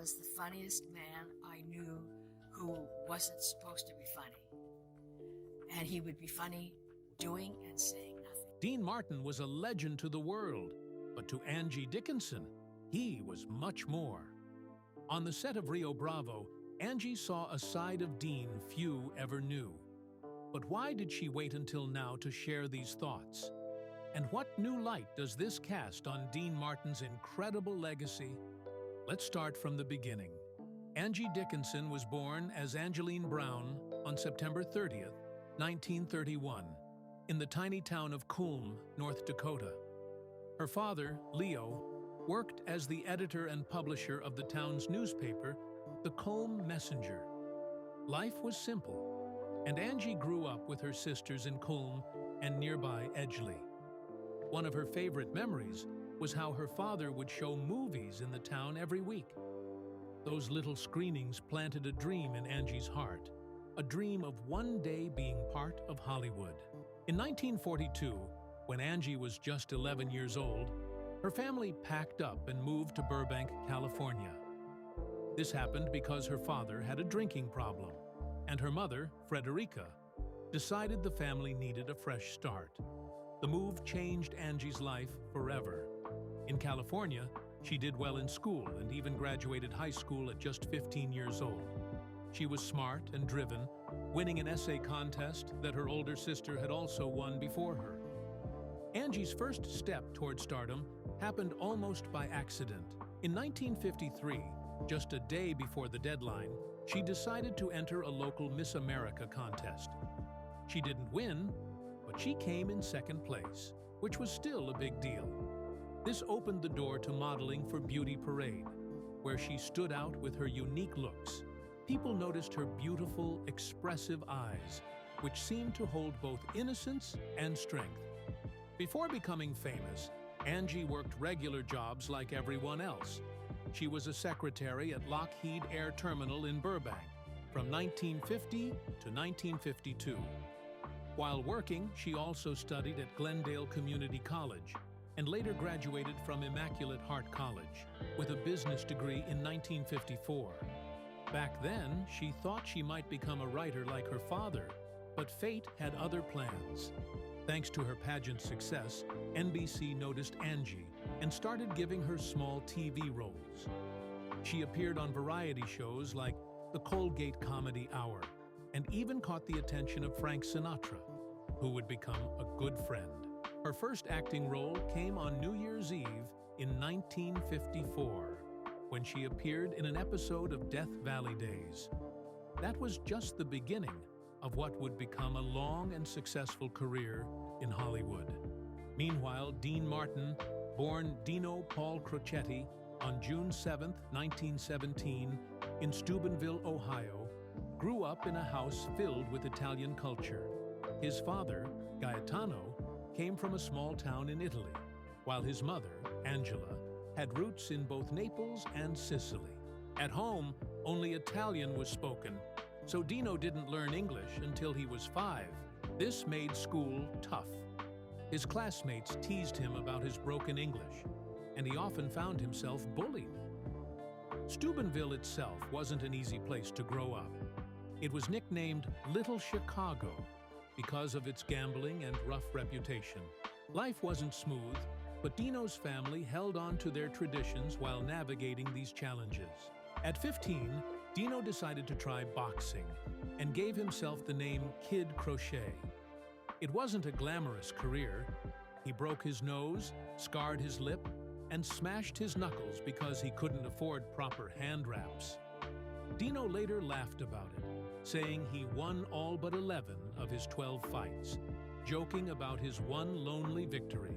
was the funniest man I knew who wasn't supposed to be funny. And he would be funny doing and saying nothing. Dean Martin was a legend to the world, but to Angie Dickinson, he was much more. On the set of Rio Bravo, Angie saw a side of Dean few ever knew. But why did she wait until now to share these thoughts? And what new light does this cast on Dean Martin's incredible legacy? Let's start from the beginning. Angie Dickinson was born as Angeline Brown on September 30th, 1931, in the tiny town of Culm, North Dakota. Her father, Leo, worked as the editor and publisher of the town's newspaper, the Culm Messenger. Life was simple, and Angie grew up with her sisters in Culm and nearby Edgeley. One of her favorite memories was how her father would show movies in the town every week. Those little screenings planted a dream in Angie's heart, a dream of one day being part of Hollywood. In 1942, when Angie was just 11 years old, her family packed up and moved to Burbank, California. This happened because her father had a drinking problem, and her mother, Frederica, decided the family needed a fresh start. The move changed Angie's life forever. In California, she did well in school and even graduated high school at just 15 years old. She was smart and driven, winning an essay contest that her older sister had also won before her. Angie's first step toward stardom happened almost by accident. In 1953, just a day before the deadline, she decided to enter a local Miss America contest. She didn't win, but she came in second place, which was still a big deal. This opened the door to modeling for Beauty Parade, where she stood out with her unique looks. People noticed her beautiful, expressive eyes, which seemed to hold both innocence and strength. Before becoming famous, Angie worked regular jobs like everyone else. She was a secretary at Lockheed Air Terminal in Burbank from 1950 to 1952. While working, she also studied at Glendale Community College and later graduated from Immaculate Heart College with a business degree in 1954. Back then, she thought she might become a writer like her father, but fate had other plans. Thanks to her pageant success, NBC noticed Angie and started giving her small TV roles. She appeared on variety shows like the Colgate Comedy Hour and even caught the attention of Frank Sinatra, who would become a good friend. Her first acting role came on New Year's Eve in 1954, when she appeared in an episode of Death Valley Days. That was just the beginning of what would become a long and successful career in Hollywood. Meanwhile, Dean Martin, born Dino Paul Crocetti on June 7, 1917, in Steubenville, Ohio, grew up in a house filled with Italian culture. His father, Gaetano, came from a small town in Italy, while his mother, Angela, had roots in both Naples and Sicily. At home, only Italian was spoken, so Dino didn't learn English until he was 5. This made school tough. His classmates teased him about his broken English, and he often found himself bullied. Steubenville itself wasn't an easy place to grow up. It was nicknamed Little Chicago because of its gambling and rough reputation. Life wasn't smooth, but Dino's family held on to their traditions while navigating these challenges. At 15, Dino decided to try boxing and gave himself the name Kid Crochet. It wasn't a glamorous career. He broke his nose, scarred his lip, and smashed his knuckles because he couldn't afford proper hand wraps. Dino later laughed about it, saying he won all but 11 of his 12 fights, joking about his one lonely victory.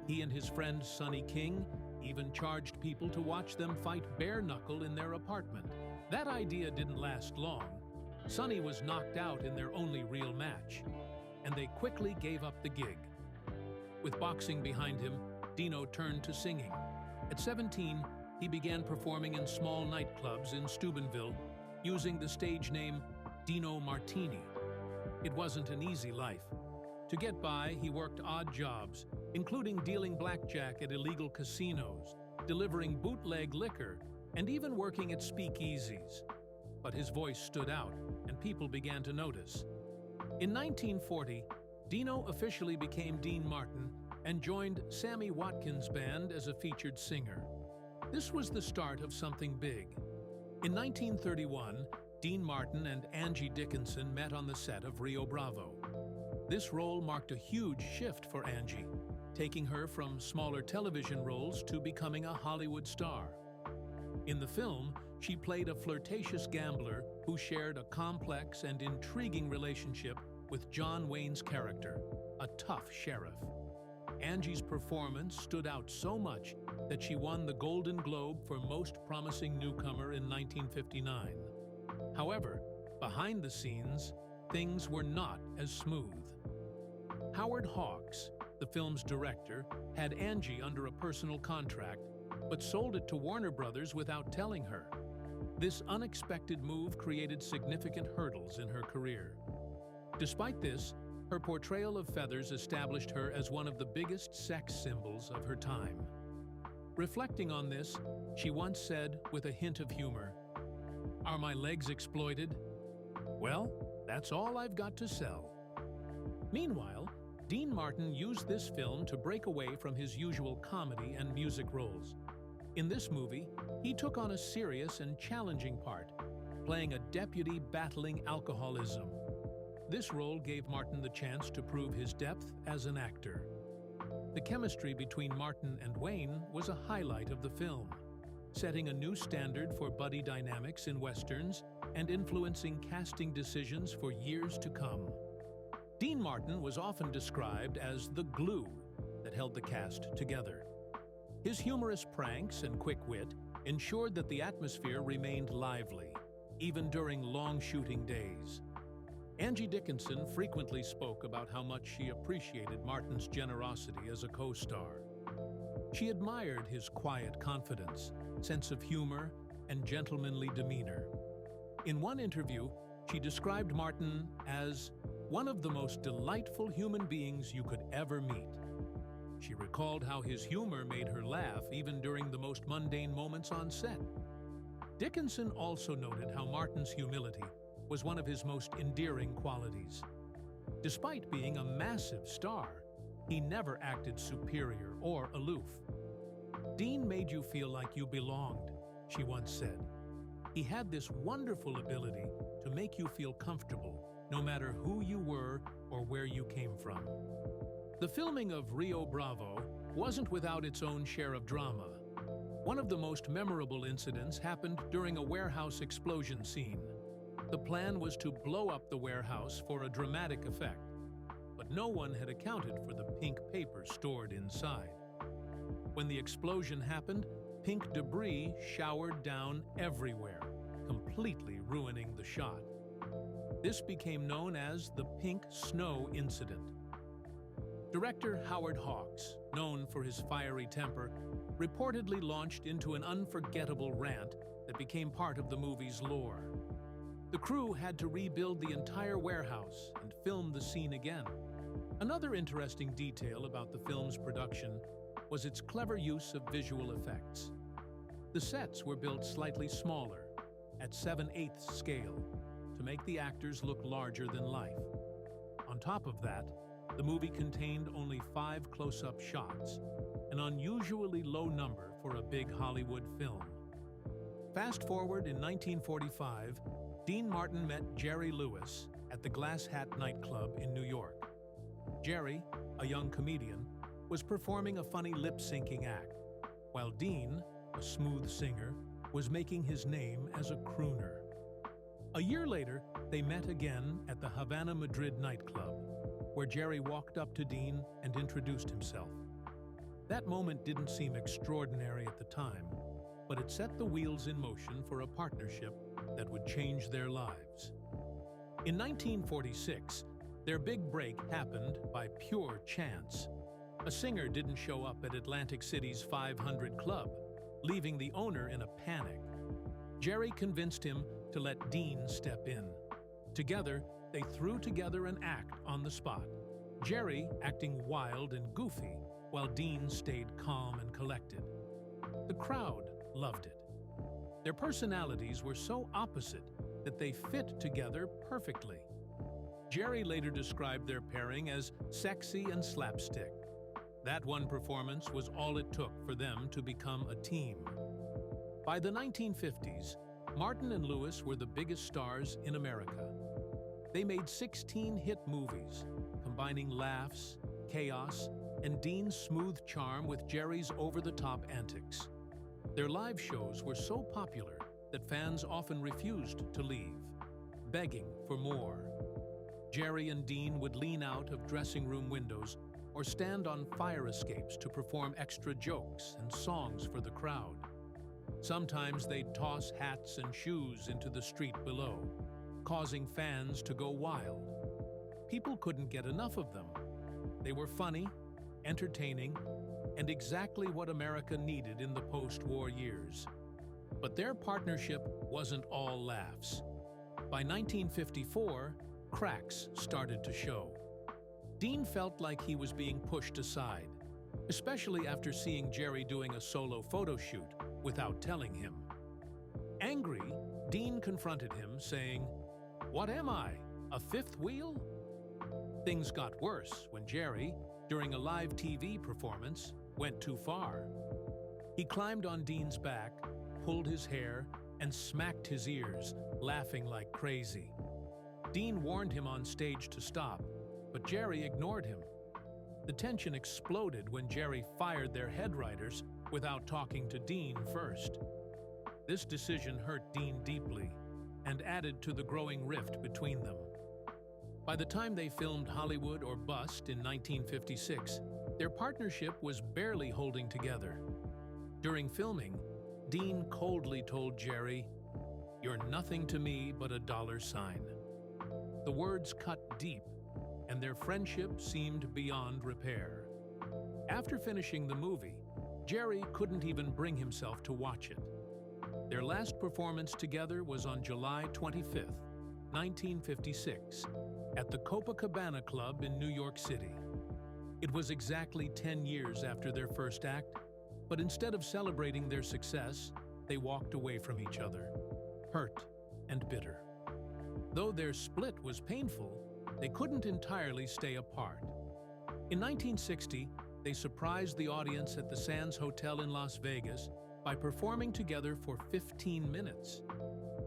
He and his friend Sonny King even charged people to watch them fight bare knuckle in their apartment. That idea didn't last long. Sonny was knocked out in their only real match, and they quickly gave up the gig. With boxing behind him, Dino turned to singing. At 17, he began performing in small nightclubs in Steubenville, using the stage name Dino Martini. It wasn't an easy life. To get by, he worked odd jobs, including dealing blackjack at illegal casinos, delivering bootleg liquor, and even working at speakeasies. But his voice stood out, and people began to notice. In 1940, Dino officially became Dean Martin and joined Sammy Watkins' band as a featured singer. This was the start of something big. In 1931, Dean Martin and Angie Dickinson met on the set of Rio Bravo. This role marked a huge shift for Angie, taking her from smaller television roles to becoming a Hollywood star. In the film, she played a flirtatious gambler who shared a complex and intriguing relationship with John Wayne's character, a tough sheriff. Angie's performance stood out so much that she won the Golden Globe for Most Promising Newcomer in 1959. However, behind the scenes, things were not as smooth. Howard Hawks, the film's director, had Angie under a personal contract, but sold it to Warner Brothers without telling her. This unexpected move created significant hurdles in her career. Despite this, her portrayal of Feathers established her as one of the biggest sex symbols of her time. Reflecting on this, she once said with a hint of humor, "Are my legs exploited? Well, that's all I've got to sell." Meanwhile, Dean Martin used this film to break away from his usual comedy and music roles. In this movie, he took on a serious and challenging part, playing a deputy battling alcoholism. This role gave Martin the chance to prove his depth as an actor. The chemistry between Martin and Wayne was a highlight of the film, setting a new standard for buddy dynamics in westerns and influencing casting decisions for years to come. Dean Martin was often described as the glue that held the cast together. His humorous pranks and quick wit ensured that the atmosphere remained lively, even during long shooting days. Angie Dickinson frequently spoke about how much she appreciated Martin's generosity as a co-star. She admired his quiet confidence, sense of humor, and gentlemanly demeanor. In one interview, she described Martin as one of the most delightful human beings you could ever meet. She recalled how his humor made her laugh even during the most mundane moments on set. Dickinson also noted how Martin's humility was one of his most endearing qualities. Despite being a massive star, he never acted superior or aloof. "Dean made you feel like you belonged," she once said. "He had this wonderful ability to make you feel comfortable, no matter who you were or where you came from." The filming of Rio Bravo wasn't without its own share of drama. One of the most memorable incidents happened during a warehouse explosion scene. The plan was to blow up the warehouse for a dramatic effect, but no one had accounted for the pink paper stored inside. When the explosion happened, pink debris showered down everywhere, completely ruining the shot. This became known as the Pink Snow Incident. Director Howard Hawks, known for his fiery temper, reportedly launched into an unforgettable rant that became part of the movie's lore. The crew had to rebuild the entire warehouse and film the scene again. Another interesting detail about the film's production was its clever use of visual effects. The sets were built slightly smaller, at 7/8 scale, to make the actors look larger than life. On top of that, the movie contained only 5 close-up shots, an unusually low number for a big Hollywood film. Fast forward in 1945, Dean Martin met Jerry Lewis at the Glass Hat nightclub in New York. Jerry, a young comedian, was performing a funny lip-syncing act, while Dean, a smooth singer, was making his name as a crooner. A year later, they met again at the Havana Madrid nightclub, where Jerry walked up to Dean and introduced himself. That moment didn't seem extraordinary at the time, but it set the wheels in motion for a partnership that would change their lives. In 1946, their big break happened by pure chance. A singer didn't show up at Atlantic City's 500 Club, leaving the owner in a panic. Jerry convinced him to let Dean step in. Together, they threw together an act on the spot, Jerry acting wild and goofy, while Dean stayed calm and collected. The crowd loved it. Their personalities were so opposite that they fit together perfectly. Jerry later described their pairing as sexy and slapstick. That one performance was all it took for them to become a team. By the 1950s, Martin and Lewis were the biggest stars in America. They made 16 hit movies, combining laughs, chaos, and Dean's smooth charm with Jerry's over-the-top antics. Their live shows were so popular that fans often refused to leave, begging for more. Jerry and Dean would lean out of dressing room windows or stand on fire escapes to perform extra jokes and songs for the crowd. Sometimes they'd toss hats and shoes into the street below, causing fans to go wild. People couldn't get enough of them. They were funny, entertaining, and exactly what America needed in the post-war years. But their partnership wasn't all laughs. By 1954, cracks started to show. Dean felt like he was being pushed aside, especially after seeing Jerry doing a solo photo shoot without telling him. Angry, Dean confronted him, saying, "What am I, a fifth wheel?" Things got worse when Jerry, during a live TV performance, went too far. He climbed on Dean's back, pulled his hair, and smacked his ears, laughing like crazy. Dean warned him on stage to stop, but Jerry ignored him. The tension exploded when Jerry fired their head writers without talking to Dean first. This decision hurt Dean deeply and added to the growing rift between them. By the time they filmed Hollywood or Bust in 1956, their partnership was barely holding together. During filming, Dean coldly told Jerry, "You're nothing to me but a dollar sign." The words cut deep, and their friendship seemed beyond repair. After finishing the movie, Jerry couldn't even bring himself to watch it. Their last performance together was on July 25, 1956, at the Copacabana Club in New York City. It was exactly 10 years after their first act, but instead of celebrating their success, they walked away from each other, hurt and bitter. Though their split was painful, they couldn't entirely stay apart. In 1960, they surprised the audience at the Sands Hotel in Las Vegas by performing together for 15 minutes.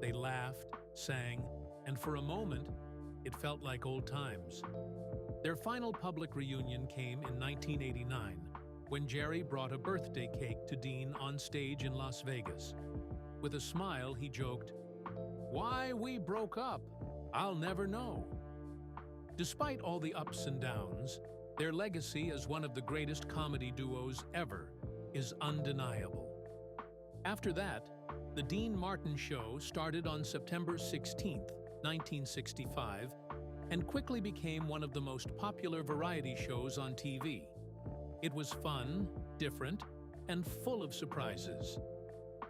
They laughed, sang, and for a moment, it felt like old times. Their final public reunion came in 1989, when Jerry brought a birthday cake to Dean on stage in Las Vegas. With a smile, he joked, "Why we broke up, I'll never know." Despite all the ups and downs, their legacy as one of the greatest comedy duos ever is undeniable. After that, The Dean Martin Show started on September 16, 1965, and quickly became one of the most popular variety shows on TV. It was fun, different, and full of surprises.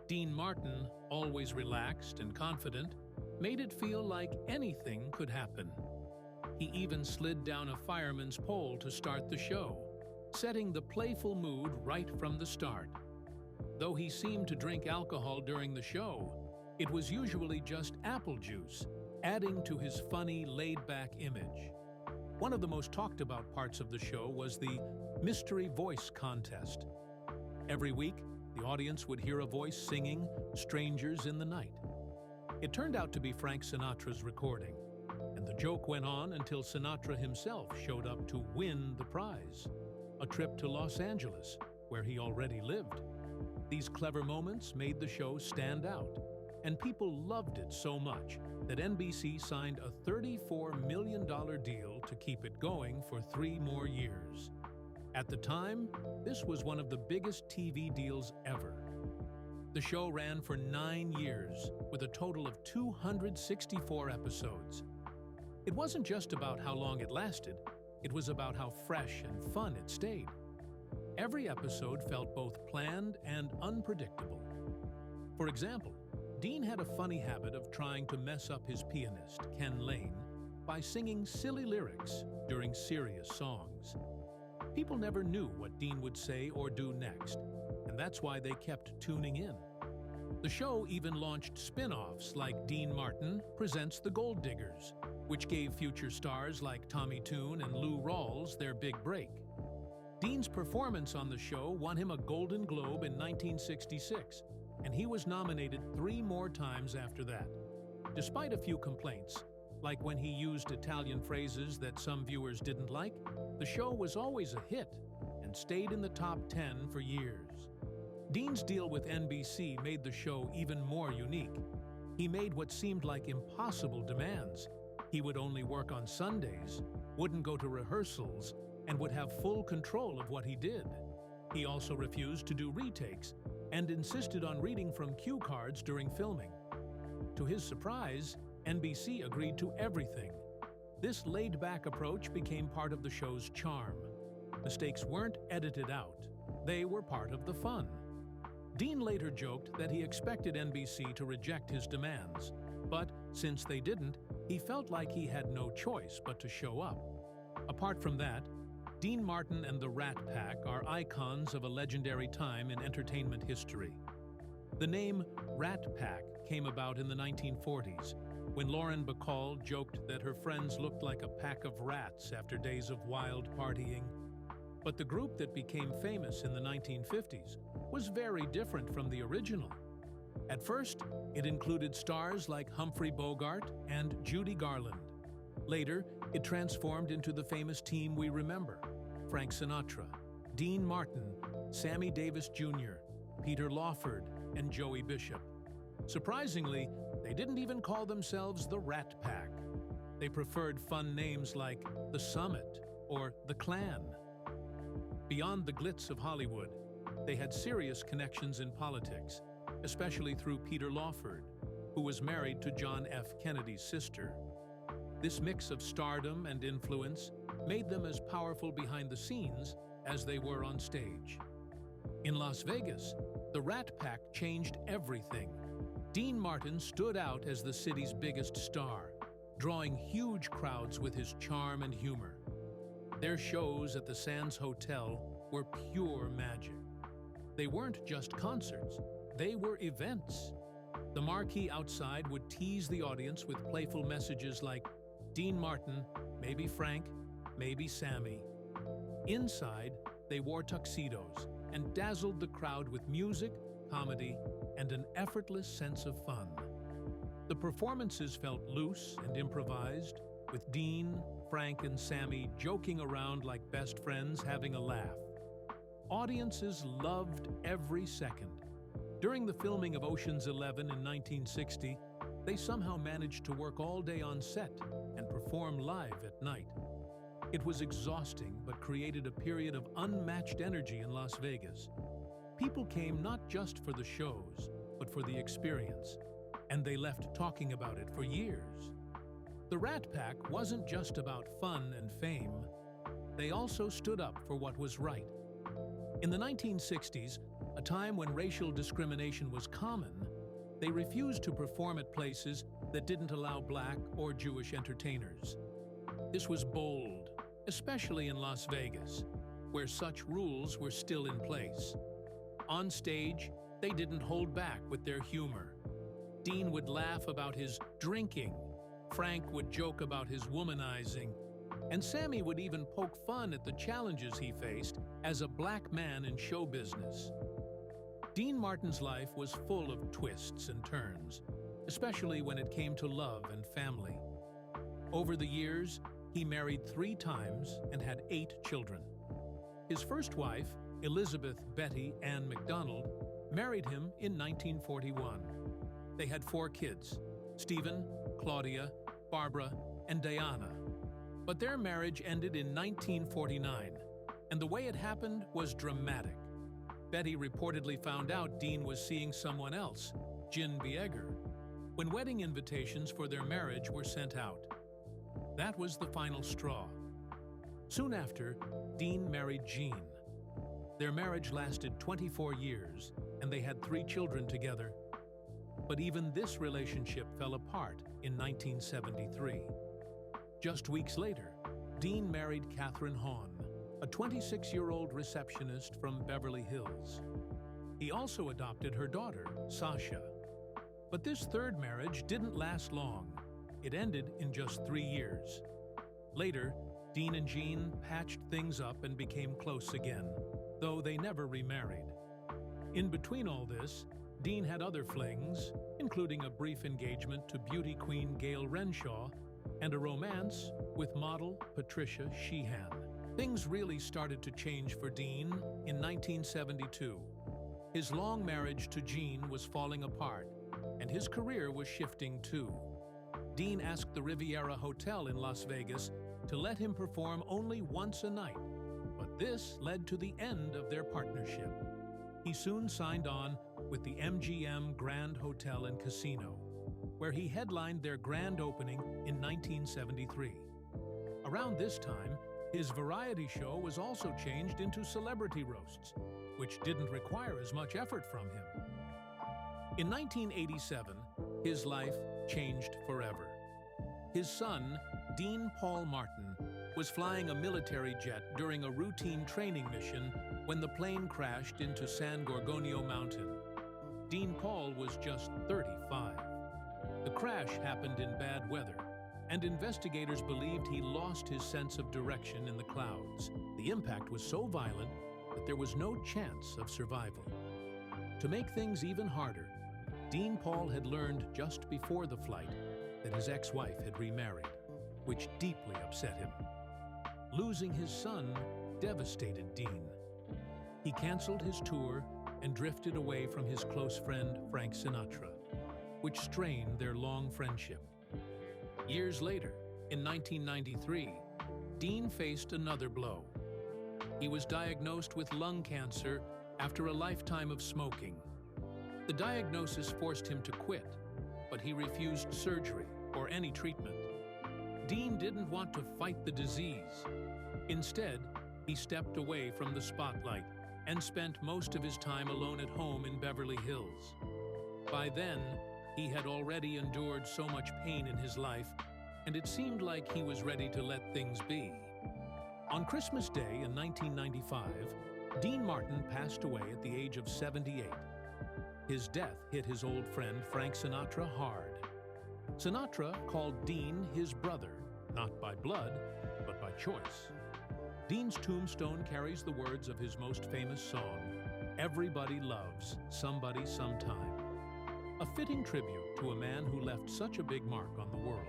Dean Martin, always relaxed and confident, made it feel like anything could happen. He even slid down a fireman's pole to start the show, setting the playful mood right from the start. Though he seemed to drink alcohol during the show, it was usually just apple juice, adding to his funny, laid-back image. One of the most talked about parts of the show was the Mystery Voice Contest. Every week, the audience would hear a voice singing "Strangers in the Night." It turned out to be Frank Sinatra's recording, and the joke went on until Sinatra himself showed up to win the prize, a trip to Los Angeles, where he already lived. These clever moments made the show stand out, and people loved it so much that NBC signed a $34 million deal to keep it going for 3 more years. At the time, this was one of the biggest TV deals ever. The show ran for 9 years, with a total of 264 episodes. It wasn't just about how long it lasted, it was about how fresh and fun it stayed. Every episode felt both planned and unpredictable. For example, Dean had a funny habit of trying to mess up his pianist, Ken Lane, by singing silly lyrics during serious songs. People never knew what Dean would say or do next, and that's why they kept tuning in. The show even launched spin-offs like Dean Martin Presents The Gold Diggers, which gave future stars like Tommy Tune and Lou Rawls their big break. Dean's performance on the show won him a Golden Globe in 1966, and he was nominated 3 more times after that. Despite a few complaints, like when he used Italian phrases that some viewers didn't like, the show was always a hit and stayed in the top 10 for years. Dean's deal with NBC made the show even more unique. He made what seemed like impossible demands. He would only work on Sundays, wouldn't go to rehearsals, and would have full control of what he did. He also refused to do retakes and insisted on reading from cue cards during filming. To his surprise, NBC agreed to everything. This laid-back approach became part of the show's charm. Mistakes weren't edited out. They were part of the fun. Dean later joked that he expected NBC to reject his demands, but since they didn't, he felt like he had no choice but to show up. Apart from that, Dean Martin and the Rat Pack are icons of a legendary time in entertainment history. The name Rat Pack came about in the 1940s, when Lauren Bacall joked that her friends looked like a pack of rats after days of wild partying. But the group that became famous in the 1950s was very different from the original. At first, it included stars like Humphrey Bogart and Judy Garland. Later, it transformed into the famous team we remember: Frank Sinatra, Dean Martin, Sammy Davis Jr., Peter Lawford, and Joey Bishop. Surprisingly, they didn't even call themselves the Rat Pack. They preferred fun names like The Summit or The Clan. Beyond the glitz of Hollywood, they had serious connections in politics, especially through Peter Lawford, who was married to John F. Kennedy's sister. This mix of stardom and influence made them as powerful behind the scenes as they were on stage. In Las Vegas, the Rat Pack changed everything. Dean Martin stood out as the city's biggest star, drawing huge crowds with his charm and humor. Their shows at the Sands Hotel were pure magic. They weren't just concerts, they were events. The marquee outside would tease the audience with playful messages like, "Dean Martin, maybe Frank, maybe Sammy." Inside, they wore tuxedos and dazzled the crowd with music, comedy, and an effortless sense of fun. The performances felt loose and improvised, with Dean, Frank, and Sammy joking around like best friends having a laugh. Audiences loved every second. During the filming of Ocean's 11 in 1960, they somehow managed to work all day on set and perform live at night. It was exhausting, but created a period of unmatched energy in Las Vegas. People came not just for the shows, but for the experience, and they left talking about it for years. The Rat Pack wasn't just about fun and fame. They also stood up for what was right. In the 1960s, a time when racial discrimination was common, they refused to perform at places that didn't allow Black or Jewish entertainers. This was bold, especially in Las Vegas, where such rules were still in place. On stage, they didn't hold back with their humor. Dean would laugh about his drinking, Frank would joke about his womanizing, and Sammy would even poke fun at the challenges he faced as a black man in show business. Dean Martin's life was full of twists and turns, especially when it came to love and family. Over the years, he married 3 times and had 8 children. His first wife, Elizabeth Betty Ann McDonald, married him in 1941. They had 4 kids: Stephen, Claudia, Barbara, and Diana. But their marriage ended in 1949, and the way it happened was dramatic. Betty reportedly found out Dean was seeing someone else, Gin Bieger, when wedding invitations for their marriage were sent out. That was the final straw. Soon after, Dean married Jean. Their marriage lasted 24 years, and they had 3 children together. But even this relationship fell apart in 1973. Just weeks later, Dean married Catherine Hahn, a 26-year-old receptionist from Beverly Hills. He also adopted her daughter, Sasha, But this third marriage didn't last long. It ended in just 3 years. Later, Dean and Jean patched things up and became close again, though they never remarried. In between all this, Dean had other flings, including a brief engagement to beauty queen Gail Renshaw and a romance with model Patricia Sheehan. Things really started to change for Dean in 1972. His long marriage to Jean was falling apart, and his career was shifting too. Dean asked the Riviera Hotel in Las Vegas to let him perform only once a night, but this led to the end of their partnership. He soon signed on with the MGM Grand Hotel and Casino, where he headlined their grand opening in 1973. Around this time, his variety show was also changed into celebrity roasts, which didn't require as much effort from him. In 1987, his life changed forever. His son, Dean Paul Martin, was flying a military jet during a routine training mission when the plane crashed into San Gorgonio Mountain. Dean Paul was just 35. The crash happened in bad weather, and investigators believed he lost his sense of direction in the clouds. The impact was so violent that there was no chance of survival. To make things even harder, Dean Paul had learned just before the flight that his ex-wife had remarried, which deeply upset him. Losing his son devastated Dean. He canceled his tour and drifted away from his close friend Frank Sinatra, which strained their long friendship. Years later, in 1993, Dean faced another blow. He was diagnosed with lung cancer after a lifetime of smoking. The diagnosis forced him to quit, but he refused surgery or any treatment. Dean didn't want to fight the disease. Instead, he stepped away from the spotlight and spent most of his time alone at home in Beverly Hills. By then, he had already endured so much pain in his life, and it seemed like he was ready to let things be. On Christmas Day in 1995, Dean Martin passed away at the age of 78. His death hit his old friend Frank Sinatra hard. Sinatra called Dean his brother, not by blood, but by choice. Dean's tombstone carries the words of his most famous song, "Everybody Loves Somebody Sometime," a fitting tribute to a man who left such a big mark on the world.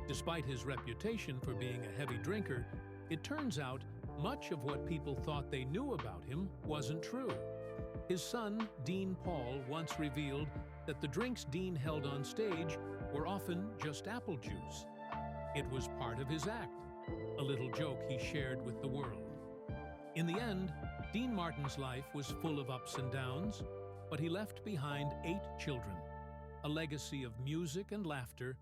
Despite his reputation for being a heavy drinker, it turns out much of what people thought they knew about him wasn't true. His son, Dean Paul, once revealed that the drinks Dean held on stage were often just apple juice. It was part of his act, a little joke he shared with the world. In the end, Dean Martin's life was full of ups and downs, but he left behind 8 children, a legacy of music and laughter,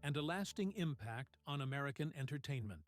and a lasting impact on American entertainment.